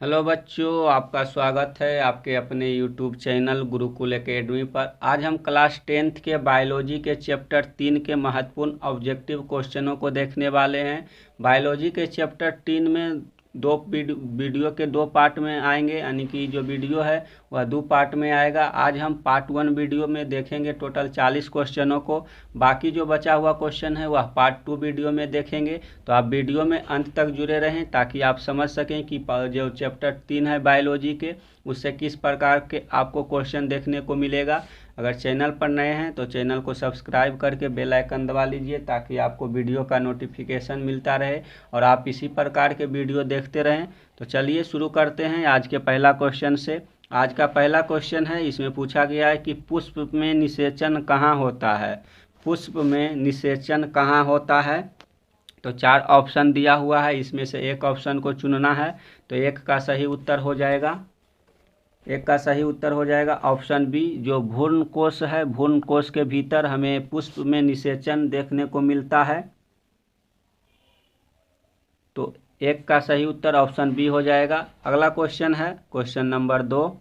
Hello बच्चों, आपका स्वागत है आपके अपने यूट्यूब चैनल गुरुकुल एकेडमी पर। आज हम क्लास 10th के बायोलॉजी के चैप्टर 3 के महत्वपूर्ण ऑब्जेक्टिव क्वेश्चनों को देखने वाले हैं। बायोलॉजी के चैप्टर 3 में दो वीडियो के दो पार्ट में आएंगे, यानी कि जो वीडियो है वह दो पार्ट में आएगा। आज हम पार्ट 1 वीडियो में देखेंगे टोटल 40 क्वेश्चनों को। बाकी जो बचा हुआ क्वेश्चन है वह पार्ट 2 वीडियो में देखेंगे। तो आप वीडियो में अंत तक जुड़े रहें ताकि आप समझ सकें कि जो चैप्टर 3 है बायोलॉजी के उससे किस प्रकार के आपको क्वेश्चन देखने को मिलेगा। अगर चैनल पर नए हैं तो चैनल को सब्सक्राइब करके बेल आइकन दबा लीजिए ताकि आपको वीडियो का नोटिफिकेशन मिलता रहे और आप इसी प्रकार के वीडियो देखते रहें। तो चलिए शुरू करते हैं आज के पहला क्वेश्चन से। आज का पहला क्वेश्चन है, इसमें पूछा गया है कि पुष्प में निषेचन कहाँ होता है। पुष्प में निषेचन कहाँ होता है। तो 4 ऑप्शन दिया हुआ है, इसमें से एक ऑप्शन को चुनना है। तो एक का सही उत्तर हो जाएगा ऑप्शन बी, जो भ्रूण कोश है। भ्रूण कोश के भीतर हमें पुष्प में निषेचन देखने को मिलता है। तो एक का सही उत्तर ऑप्शन बी हो जाएगा। अगला क्वेश्चन है क्वेश्चन नंबर 2।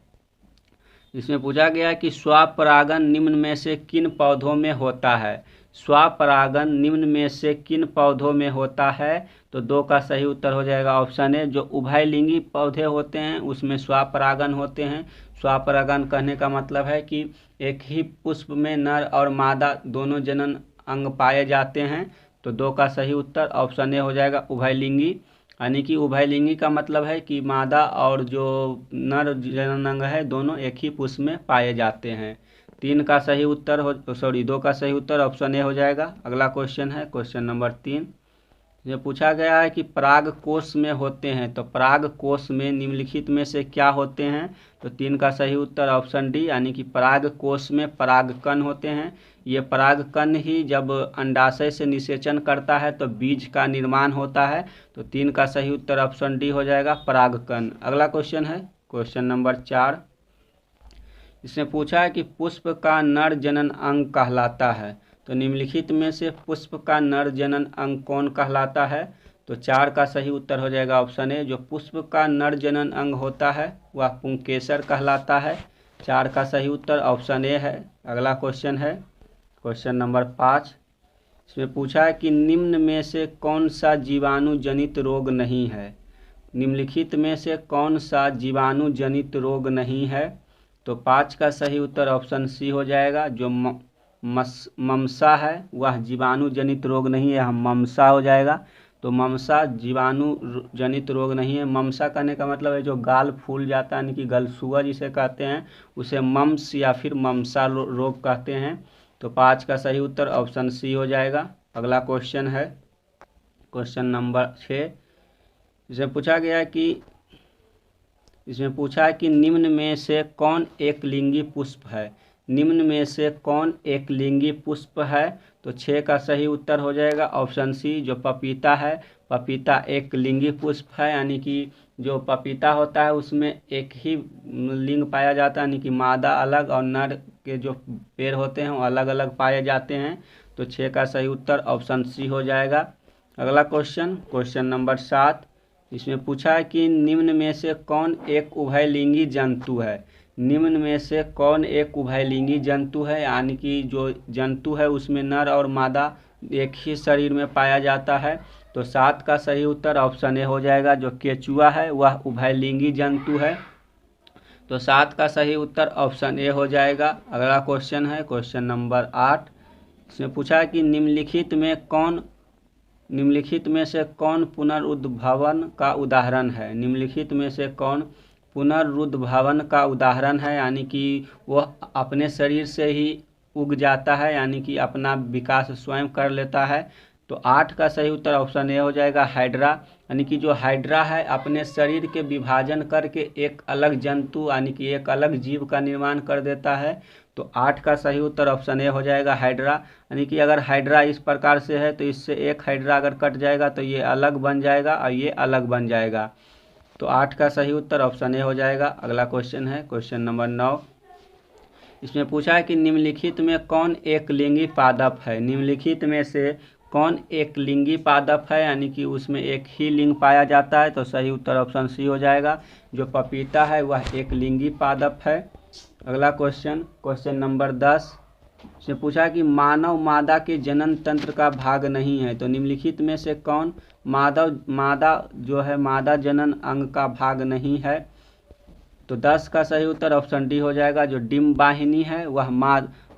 इसमें पूछा गया है कि स्वपरागण निम्न में से किन पौधों में होता है। स्वपरागण निम्न में से किन पौधों में होता है। तो 2 का सही उत्तर हो जाएगा ऑप्शन ए, जो उभयलिंगी पौधे होते हैं उसमें स्वपरागण होते हैं। स्वपरागण कहने का मतलब है कि एक ही पुष्प में नर और मादा दोनों जनन अंग पाए जाते हैं। तो 2 का सही उत्तर ऑप्शन ए हो जाएगा उभयलिंगी, यानी कि उभयलिंगी का मतलब है कि मादा और जो नर जननांग है दोनों एक ही पुष्प में पाए जाते हैं। 2 का सही उत्तर ऑप्शन ए हो जाएगा। अगला क्वेश्चन है क्वेश्चन नंबर 3। ये पूछा गया है कि पराग कोश में होते हैं। तो पराग कोश में निम्नलिखित में से क्या होते हैं। तो 3 का सही उत्तर ऑप्शन डी, यानी कि पराग कोश में परागकण होते हैं। ये परागकण ही जब अंडाशय से निषेचन करता है तो बीज का निर्माण होता है। तो 3 का सही उत्तर ऑप्शन डी हो जाएगा परागकण। अगला क्वेश्चन है क्वेश्चन नंबर 4। इसमें पूछा है कि पुष्प का नर जनन अंग कहलाता है। तो निम्नलिखित में से पुष्प का नर जनन अंग कौन कहलाता है। तो 4 का सही उत्तर हो जाएगा ऑप्शन ए, जो पुष्प का नर जनन अंग होता है वह पुंकेसर कहलाता है। 4 का सही उत्तर ऑप्शन ए है। अगला क्वेश्चन है क्वेश्चन नंबर 5। इसमें पूछा है कि निम्न में से कौन सा जीवाणु जनित रोग नहीं है। निम्नलिखित में से कौन सा जीवाणु जनित रोग नहीं है। तो 5 का सही उत्तर ऑप्शन सी हो जाएगा, जो ममसा है वह जीवाणु जनित रोग नहीं है, ममसा हो जाएगा। तो ममसा जीवाणु जनित रोग नहीं है। ममसा कहने का मतलब है जो गाल फूल जाता है, यानी कि गलसुआ जिसे कहते हैं उसे मम्स या फिर ममसा रोग कहते हैं। तो 5 का सही उत्तर ऑप्शन सी हो जाएगा। अगला क्वेश्चन है क्वेश्चन नंबर 6। इसमें पूछा है कि निम्न में से कौन एक लिंगी पुष्प है। निम्न में से कौन एक लिंगी पुष्प है। तो 6 का सही उत्तर हो जाएगा ऑप्शन सी, जो पपीता है। पपीता एक लिंगी पुष्प है, यानी कि जो पपीता होता है उसमें एक ही लिंग पाया जाता है, यानी कि मादा अलग और नर के जो पेड़ होते हैं वो अलग अलग पाए जाते हैं। तो 6 का सही उत्तर ऑप्शन सी हो जाएगा। अगला क्वेश्चन नंबर 7। इसमें पूछा है कि निम्न में से कौन एक उभयलिंगी जंतु है। निम्न में से कौन एक उभयलिंगी जंतु है, यानी कि जो जंतु है उसमें नर और मादा एक ही शरीर में पाया जाता है। तो 7 का सही उत्तर ऑप्शन ए हो जाएगा, जो केचुआ है वह उभयलिंगी जंतु है। तो 7 का सही उत्तर ऑप्शन ए हो जाएगा। अगला क्वेश्चन है क्वेश्चन नंबर 8। इसमें पूछा है कि निम्नलिखित में से कौन पुनरुद्भवन का उदाहरण है। निम्नलिखित में से कौन पुनरुद्भवन का उदाहरण है, यानी कि वह अपने शरीर से ही उग जाता है, यानी कि अपना विकास स्वयं कर लेता है। तो 8 का सही उत्तर ऑप्शन ए हो जाएगा हाइड्रा, यानी कि जो हाइड्रा है अपने शरीर के विभाजन करके एक अलग जंतु यानी कि एक अलग जीव का निर्माण कर देता है। तो 8 का सही उत्तर ऑप्शन ए हो जाएगा हाइड्रा, यानी कि अगर हाइड्रा इस प्रकार से है तो इससे एक हाइड्रा अगर कट जाएगा तो ये अलग बन जाएगा और ये अलग बन जाएगा। तो 8 का सही उत्तर ऑप्शन ए हो जाएगा। अगला क्वेश्चन है क्वेश्चन नंबर 9। इसमें पूछा है कि निम्नलिखित में कौन एक लिंगी पादप है। निम्नलिखित में से कौन एक लिंगी पादप है, यानी कि उसमें एक ही लिंग पाया जाता है? तो सही उत्तर ऑप्शन सी हो जाएगा। जो पपीता है वह एक लिंगी पादप है। अगला क्वेश्चन नंबर 10 से पूछा कि मानव मादा के जनन तंत्र का भाग नहीं है। तो निम्नलिखित में से कौन मादा जनन अंग का भाग नहीं है? तो 10 का सही उत्तर ऑप्शन डी हो जाएगा। जो डिम्ब वाहिनी है वह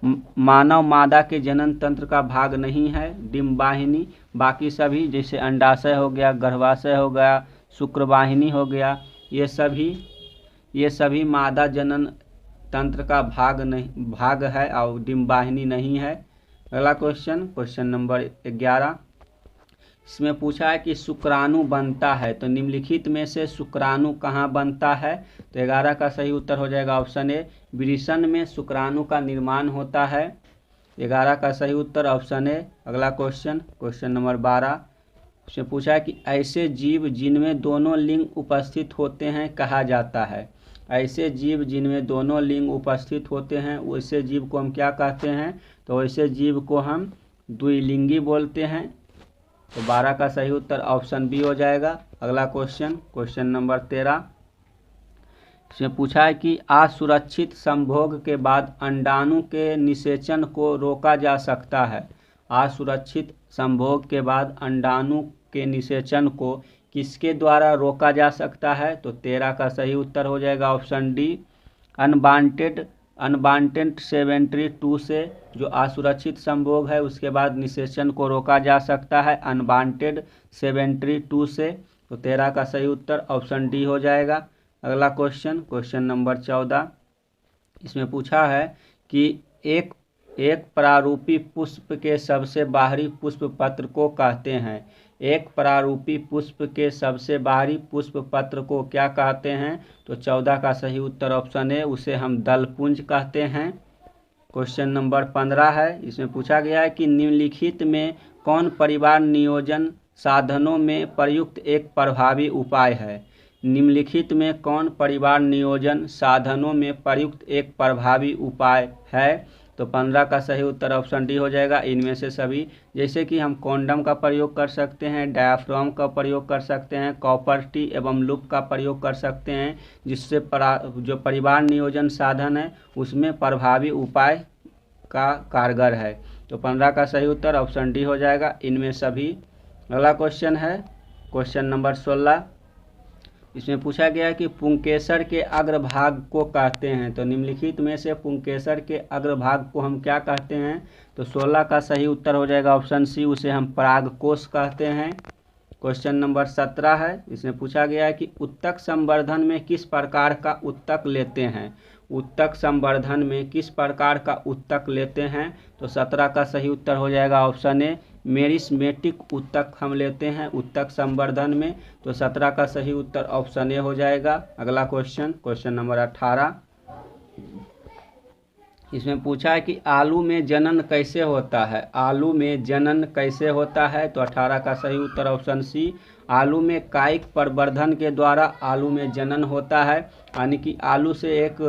मानव मादा के जनन तंत्र का भाग नहीं है, डिम्ब वाहिनी। बाकी सभी जैसे अंडाशय हो गया, गर्भाशय हो गया, शुक्रवाहिनी हो गया, ये सभी मादा जनन तंत्र का भाग है और डिम्ब वाहिनी नहीं है। अगला क्वेश्चन नंबर 11 इसमें पूछा है कि शुक्राणु बनता है। तो निम्नलिखित में से शुक्राणु कहाँ बनता है? तो 11 का सही उत्तर हो जाएगा ऑप्शन ए, वृषण में शुक्राणु का निर्माण होता है। 11 का सही उत्तर ऑप्शन ए। अगला क्वेश्चन नंबर 12 इसमें पूछा है कि ऐसे जीव जिनमें दोनों लिंग उपस्थित होते हैं कहा जाता है। ऐसे जीव जिनमें दोनों लिंग उपस्थित होते हैं वैसे जीव को हम क्या कहते हैं? तो वैसे जीव को हम द्विलिंगी बोलते हैं। तो 12 का सही उत्तर ऑप्शन बी हो जाएगा। अगला क्वेश्चन नंबर 13 इसमें पूछा है कि असुरक्षित संभोग के बाद अंडाणु के निषेचन को रोका जा सकता है। असुरक्षित संभोग के बाद अंडाणु के निषेचन को किसके द्वारा रोका जा सकता है? तो 13 का सही उत्तर हो जाएगा ऑप्शन डी, अनवांटेड सेवेंट्री 2 से। जो असुरक्षित संभोग है उसके बाद निषेचन को रोका जा सकता है अनवांटेड सेवेंट्री 2 से। तो 13 का सही उत्तर ऑप्शन डी हो जाएगा। अगला क्वेश्चन नंबर 14 इसमें पूछा है कि एक प्रारूपी पुष्प के सबसे बाहरी पुष्प पत्र को कहते हैं। एक प्रारूपी पुष्प के सबसे बाहरी पुष्प पत्र को क्या कहते हैं? तो 14 का सही उत्तर ऑप्शन है, उसे हम दलपुंज कहते हैं। क्वेश्चन नंबर 15 है, इसमें पूछा गया है कि निम्नलिखित में कौन परिवार नियोजन साधनों में प्रयुक्त एक प्रभावी उपाय है? निम्नलिखित में कौन परिवार नियोजन साधनों में प्रयुक्त एक प्रभावी उपाय है? तो 15 का सही उत्तर ऑप्शन डी हो जाएगा। इनमें से सभी, जैसे कि हम कॉन्डम का प्रयोग कर सकते हैं, डायाफ्राम का प्रयोग कर सकते हैं, कॉपर टी एवं लूप का प्रयोग कर सकते हैं, जिससे जो परिवार नियोजन साधन है उसमें प्रभावी उपाय का कारगर है। तो 15 का सही उत्तर ऑप्शन डी हो जाएगा, इनमें सभी। अगला क्वेश्चन नंबर 16 इसमें पूछा गया है कि पुंकेसर के अग्रभाग को कहते हैं। तो निम्नलिखित में से पुंकेसर के अग्रभाग को हम क्या कहते हैं? तो 16 का सही उत्तर हो जाएगा ऑप्शन सी, उसे हम परागकोश कहते हैं। क्वेश्चन नंबर 17 है, इसमें पूछा गया है कि उत्तक संवर्धन में किस प्रकार का उत्तक लेते हैं? उत्तक संवर्धन में किस प्रकार का उत्तक लेते हैं? तो 17 का सही उत्तर हो जाएगा ऑप्शन ए, मेरिस्मेटिक उत्तक हम लेते हैं उत्तक संवर्धन में। तो 17 का सही उत्तर ऑप्शन ए हो जाएगा। अगला क्वेश्चन नंबर 18 इसमें पूछा है कि आलू में जनन कैसे होता है? आलू में जनन कैसे होता है? तो 18 का सही उत्तर ऑप्शन सी, आलू में कायिक प्रवर्धन के द्वारा आलू में जनन होता है। यानी कि आलू से एक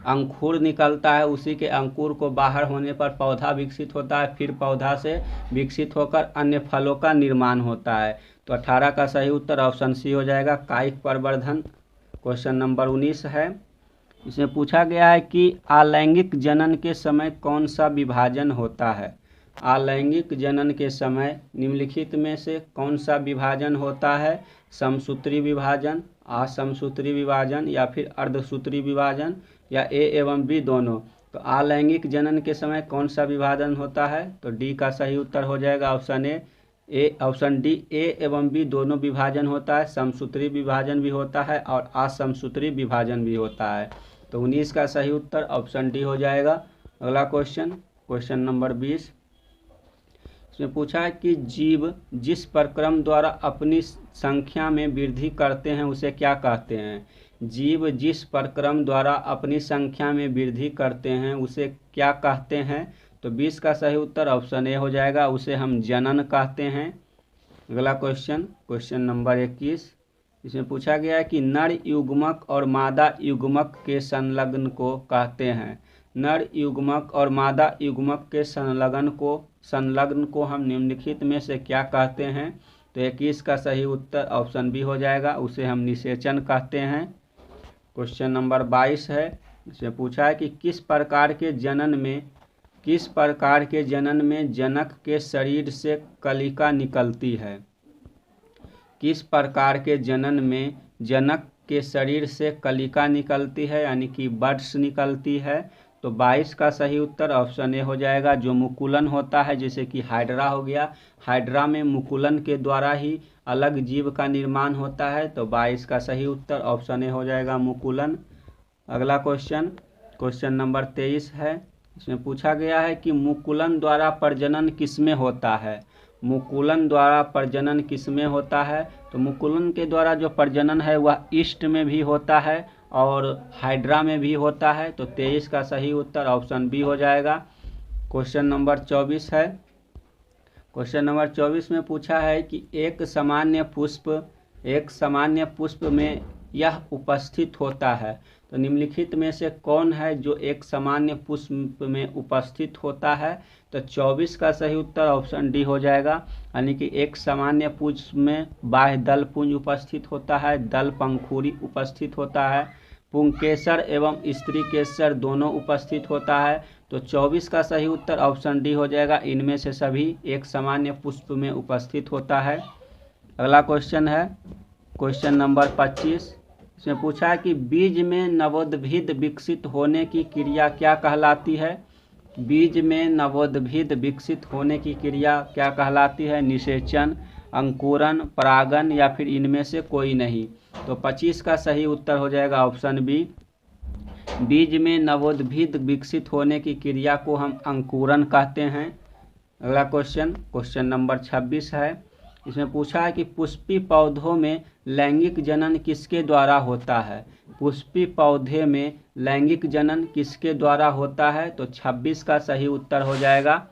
अंकुर निकलता है, उसी के अंकुर को बाहर होने पर पौधा विकसित होता है, फिर पौधा से विकसित होकर अन्य फलों का निर्माण होता है। तो 18 का सही उत्तर ऑप्शन सी हो जाएगा, कायिक प्रवर्धन। क्वेश्चन नंबर 19 है, इसमें पूछा गया है कि अलैंगिक जनन के समय कौन सा विभाजन होता है? अलैंगिक जनन के समय निम्नलिखित में से कौन सा विभाजन होता है? समसूत्री विभाजन, असमसूत्री विभाजन या फिर अर्धसूत्री विभाजन या ए एवं बी दोनों। तो अलैंगिक जनन के समय कौन सा विभाजन होता है? तो डी का सही उत्तर हो जाएगा ऑप्शन डी, ए एवं बी दोनों विभाजन होता है। समसूत्री विभाजन भी होता है और असमसूत्री विभाजन भी होता है। तो 19 का सही उत्तर ऑप्शन डी हो जाएगा। अगला क्वेश्चन नंबर 20 इसमें पूछा है कि जीव जिस प्रक्रम द्वारा अपनी संख्या में वृद्धि करते हैं उसे क्या कहते हैं? जीव जिस प्रक्रम द्वारा अपनी संख्या में वृद्धि करते हैं उसे क्या कहते हैं? तो 20 का सही उत्तर ऑप्शन ए हो जाएगा, उसे हम जनन कहते हैं। अगला क्वेश्चन नंबर 21 इसमें पूछा गया है कि नर युग्मक और मादा युग्मक के संलग्न को कहते हैं। नर युग्मक और मादा युग्मक के संलग्न को संलग्न को हम निम्नलिखित में से क्या कहते हैं? तो 21 का सही उत्तर ऑप्शन बी हो जाएगा, उसे हम निषेचन कहते हैं। क्वेश्चन नंबर 22 है, इसमें पूछा है कि किस प्रकार के जनन में जनक के शरीर से कलिका निकलती है? किस प्रकार के जनन में जनक के शरीर से कलिका निकलती है, यानी कि बड्स निकलती है? तो 22 का सही उत्तर ऑप्शन ए हो जाएगा, जो मुकुलन होता है, जैसे कि हाइड्रा हो गया, हाइड्रा में मुकुलन के द्वारा ही अलग जीव का निर्माण होता है। तो 22 का सही उत्तर ऑप्शन ए हो जाएगा, मुकुलन। अगला क्वेश्चन नंबर 23 है, इसमें पूछा गया है कि मुकुलन द्वारा प्रजनन किसमें होता है? मुकुलन द्वारा प्रजनन किसमें होता है? तो मुकुलन के द्वारा जो प्रजनन है वह ईस्ट में भी होता है और हाइड्रा में भी होता है। तो 23 का सही उत्तर ऑप्शन बी हो जाएगा। क्वेश्चन नंबर 24 है, क्वेश्चन नंबर 24 में पूछा है कि एक सामान्य पुष्प में यह उपस्थित होता है। तो निम्नलिखित में से कौन है जो एक सामान्य पुष्प में उपस्थित होता है? तो 24 का सही उत्तर ऑप्शन डी हो जाएगा, यानी कि एक सामान्य पुष्प में बाह्य दल पुंज उपस्थित होता है, दल पंखुड़ी उपस्थित होता है, पुंकेसर एवं स्त्री केसर दोनों उपस्थित होता है। तो 24 का सही उत्तर ऑप्शन डी हो जाएगा, इनमें से सभी एक सामान्य पुष्प में उपस्थित होता है। अगला क्वेश्चन है क्वेश्चन नंबर 25, इसमें पूछा है कि बीज में नवोद्भिद विकसित होने की क्रिया क्या कहलाती है? बीज में नवोद्भिद विकसित होने की क्रिया क्या कहलाती है? निषेचन, अंकुरन, परागन या फिर इनमें से कोई नहीं। तो 25 का सही उत्तर हो जाएगा ऑप्शन बी, बीज में नवोद्भिद विकसित होने की क्रिया को हम अंकुरन कहते हैं। अगला क्वेश्चन नंबर 26 है, इसमें पूछा है कि पुष्पी पौधों में लैंगिक जनन किसके द्वारा होता है? पुष्पी पौधे में लैंगिक जनन किसके द्वारा होता है? तो 26 का सही उत्तर हो जाएगा,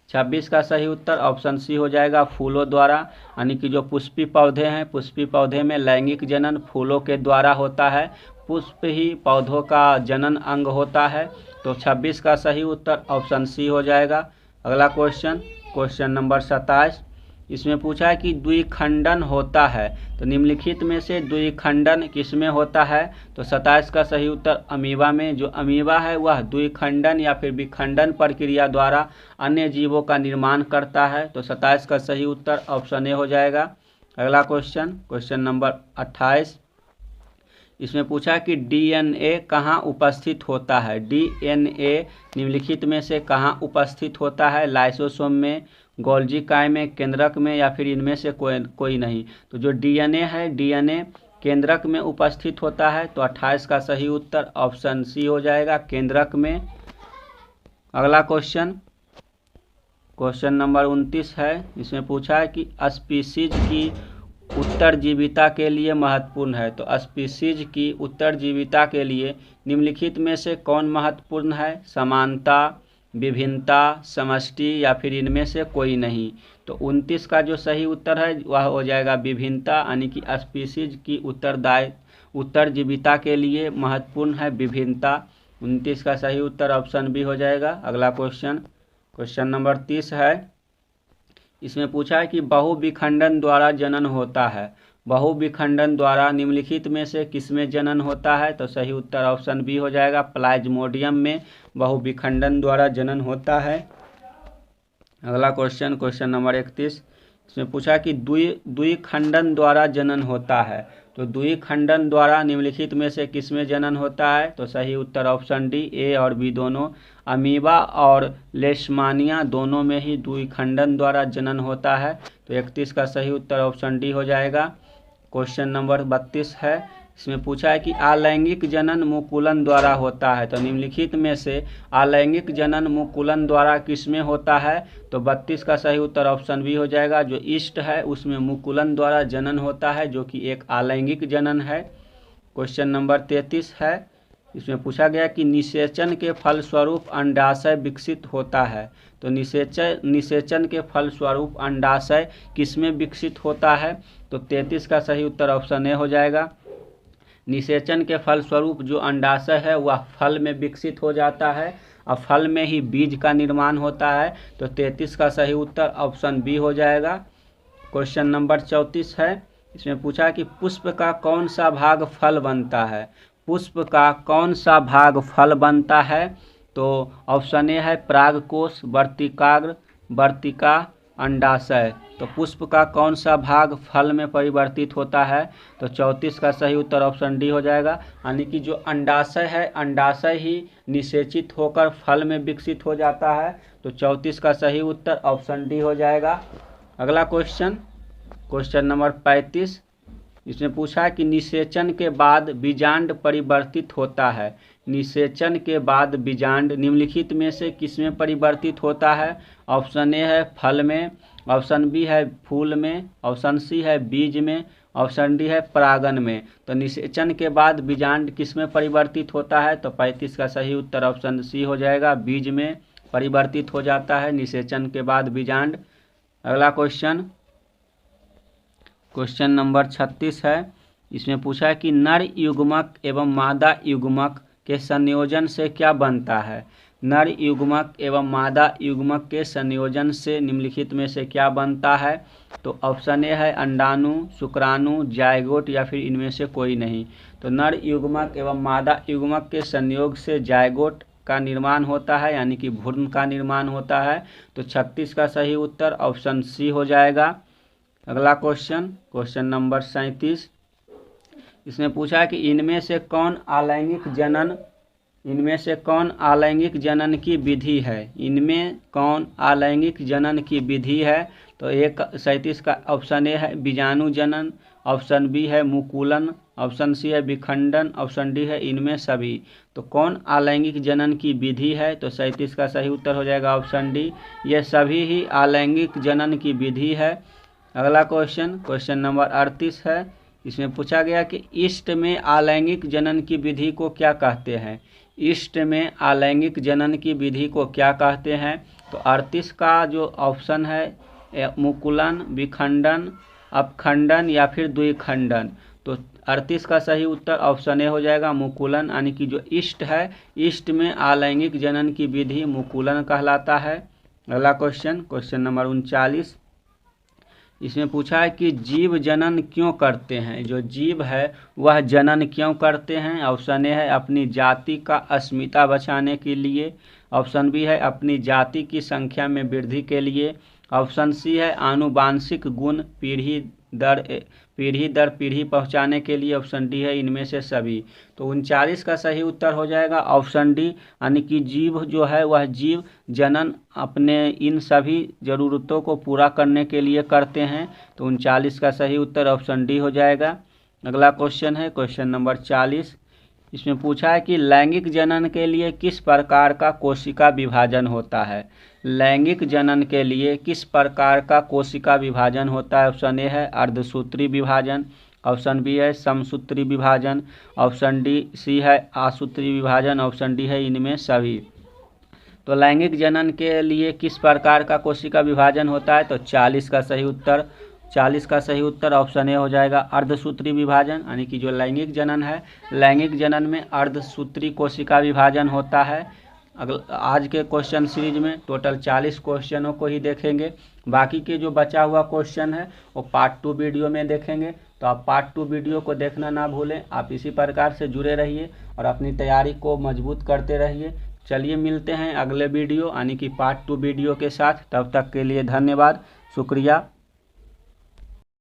26 का सही उत्तर ऑप्शन सी हो जाएगा, फूलों द्वारा। यानी कि जो पुष्पी पौधे हैं, पुष्पी पौधे में लैंगिक जनन फूलों के द्वारा होता है, पुष्प ही पौधों का जनन अंग होता है। तो 26 का सही उत्तर ऑप्शन सी हो जाएगा। अगला क्वेश्चन नंबर 27, इसमें पूछा है कि द्विखंडन होता है। तो निम्नलिखित में से द्विखंडन किसमें होता है? तो 27 का सही उत्तर अमीबा में। जो अमीबा है वह द्विखंडन या फिर विखंडन प्रक्रिया द्वारा अन्य जीवों का निर्माण करता है। तो 27 का सही उत्तर ऑप्शन ए हो जाएगा। अगला क्वेश्चन नंबर 28, इसमें पूछा कि डीएनए कहाँ उपस्थित होता है? डीएनए निम्नलिखित में से कहाँ उपस्थित होता है? लाइसोसोम में, गोल्जी काई में, केंद्रक में या फिर इनमें से कोई नहीं। तो जो डीएनए है, डीएनए केंद्रक में उपस्थित होता है। तो 28 का सही उत्तर ऑप्शन सी हो जाएगा, केंद्रक में। अगला क्वेश्चन नंबर 29 है, इसमें पूछा है कि स्पीसीज की उत्तरजीविता के लिए महत्वपूर्ण है। तो स्पीसीज की उत्तरजीविता के लिए निम्नलिखित में से कौन महत्वपूर्ण है? समानता, विभिन्नता, समष्टि या फिर इनमें से कोई नहीं। तो 29 का जो सही उत्तर है वह हो जाएगा विभिन्नता, यानी कि स्पीसीज की उत्तरजीविता के लिए महत्वपूर्ण है विभिन्नता। 29 का सही उत्तर ऑप्शन बी हो जाएगा। अगला क्वेश्चन नंबर 30 है, इसमें पूछा है कि बहुविखंडन द्वारा जनन होता है। बहुविखंडन द्वारा निम्नलिखित में से किसमें जनन होता है? तो सही उत्तर ऑप्शन बी हो जाएगा, प्लाज्मोडियम में बहुविखंडन द्वारा जनन होता है। अगला क्वेश्चन नंबर 31, इसमें पूछा कि द्विखंडन द्वारा जनन होता है। तो द्विखंडन द्वारा निम्नलिखित में से किसमें जनन होता है? तो सही उत्तर ऑप्शन डी, ए और बी दोनों। अमीबा और लेशमानिया दोनों में ही द्विखंडन द्वारा जनन होता है। तो 31 का सही उत्तर ऑप्शन डी हो जाएगा। क्वेश्चन नंबर 32 है, इसमें पूछा है कि अलैंगिक जनन मुकुलन द्वारा होता है। तो निम्नलिखित में से अलैंगिक जनन मुकुलन द्वारा किसमें होता है? तो 32 का सही उत्तर ऑप्शन बी हो जाएगा, जो ईस्ट है उसमें मुकुलन द्वारा जनन होता है, जो कि एक अलैंगिक जनन है। क्वेश्चन नंबर 33 है, इसमें पूछा गया कि निषेचन के फलस्वरूप अंडाशय विकसित होता है। तो निषेचन के फलस्वरूप अंडाशय किसमें विकसित होता है? तो 33 का सही उत्तर ऑप्शन ए हो जाएगा। निषेचन के फलस्वरूप जो अंडाशय है वह फल में विकसित हो जाता है और फल में ही बीज का निर्माण होता है। तो 33 का सही उत्तर ऑप्शन बी हो जाएगा। क्वेश्चन नंबर 34 है। इसमें पूछा कि पुष्प का कौन सा भाग फल बनता है। पुष्प का कौन सा भाग फल बनता है। तो ऑप्शन ए है परागकोश, वर्तिकाग्र, वर्तिका, अंडाशय। तो पुष्प का कौन सा भाग फल में परिवर्तित होता है। तो 34 का सही उत्तर ऑप्शन डी हो जाएगा। यानी कि जो अंडाशय है, अंडाशय ही निषेचित होकर फल में विकसित हो जाता है। तो 34 का सही उत्तर ऑप्शन डी हो जाएगा। अगला क्वेश्चन नंबर 35। इसमें पूछा कि निषेचन के बाद बीजांड परिवर्तित होता है। निषेचन के बाद बीजांड निम्नलिखित में से किसमें परिवर्तित होता है। ऑप्शन ए है फल में, ऑप्शन बी है फूल में, ऑप्शन सी है बीज में, ऑप्शन डी है परागन में। तो निषेचन के बाद बीजांड किसमें परिवर्तित होता है। तो 35 का सही उत्तर ऑप्शन सी हो जाएगा, बीज में परिवर्तित हो जाता है निषेचन के बाद बीजांड। अगला क्वेश्चन नंबर 36 है। इसमें पूछा है कि नर युग्मक एवं मादा युग्मक के संयोजन से क्या बनता है। नर युग्मक एवं मादा युग्मक के संयोजन से निम्नलिखित में से क्या बनता है। तो ऑप्शन ए है अंडाणु, शुक्राणु, जायगोट या फिर इनमें से कोई नहीं। तो नर युग्मक एवं मादा युग्मक के संयोग से जायगोट का निर्माण होता है, यानी कि भ्रूण का निर्माण होता है। तो 36 का सही उत्तर ऑप्शन सी हो जाएगा। अगला क्वेश्चन नंबर 37। इसमें पूछा है कि इनमें से कौन अलैंगिक जनन की विधि है। इनमें कौन अलैंगिक जनन की विधि है। तो 37 का ऑप्शन ए है बीजाणु जनन, ऑप्शन बी है मुकुलन, ऑप्शन सी है विखंडन, ऑप्शन डी है इनमें सभी। तो कौन अलैंगिक जनन की विधि है। तो 37 का सही उत्तर हो जाएगा ऑप्शन डी, ये सभी ही अलैंगिक जनन की विधि है। अगला क्वेश्चन नंबर 38 है। इसमें पूछा गया कि इष्ट में अलैंगिक जनन की विधि को क्या कहते हैं। इष्ट में अलैंगिक जनन की विधि को क्या कहते हैं। तो 38 का जो ऑप्शन है मुकुलन, विखंडन, अपखंडन या फिर द्विखंडन। तो 38 का सही उत्तर ऑप्शन ए हो जाएगा मुकुलन, यानी कि जो इष्ट है, इष्ट में अलैंगिक जनन की विधि मुकुलन कहलाता है। अगला क्वेश्चन नंबर 39। इसमें पूछा है कि जीव जनन क्यों करते हैं। जो जीव है वह जनन क्यों करते हैं। ऑप्शन ए है अपनी जाति का अस्मिता बचाने के लिए, ऑप्शन बी है अपनी जाति की संख्या में वृद्धि के लिए, ऑप्शन सी है आनुवांशिक गुण पीढ़ी दर पीढ़ी पहुंचाने के लिए, ऑप्शन डी है इनमें से सभी। तो 39 का सही उत्तर हो जाएगा ऑप्शन डी, यानी कि जीव जो है वह जीव जनन अपने इन सभी ज़रूरतों को पूरा करने के लिए करते हैं। तो 39 का सही उत्तर ऑप्शन डी हो जाएगा। अगला क्वेश्चन नंबर 40। इसमें पूछा है कि लैंगिक जनन के लिए किस प्रकार का कोशिका विभाजन होता है। लैंगिक जनन के लिए किस प्रकार का कोशिका विभाजन होता है। ऑप्शन ए है अर्धसूत्री विभाजन, ऑप्शन बी है समसूत्री विभाजन, ऑप्शन सी है आसूत्री विभाजन, ऑप्शन डी है इनमें सभी। तो लैंगिक जनन के लिए किस प्रकार का कोशिका विभाजन होता है। तो 40 का सही उत्तर ऑप्शन ए हो जाएगा अर्धसूत्री विभाजन, यानी कि जो लैंगिक जनन है, लैंगिक जनन में अर्धसूत्री कोशिका विभाजन होता है। आज के क्वेश्चन सीरीज में टोटल 40 क्वेश्चनों को ही देखेंगे। बाकी के जो बचा हुआ क्वेश्चन है वो पार्ट 2 वीडियो में देखेंगे। तो आप पार्ट 2 वीडियो को देखना ना भूलें। आप इसी प्रकार से जुड़े रहिए और अपनी तैयारी को मजबूत करते रहिए। चलिए मिलते हैं अगले वीडियो यानी कि पार्ट 2 वीडियो के साथ। तब तक के लिए धन्यवाद, शुक्रिया।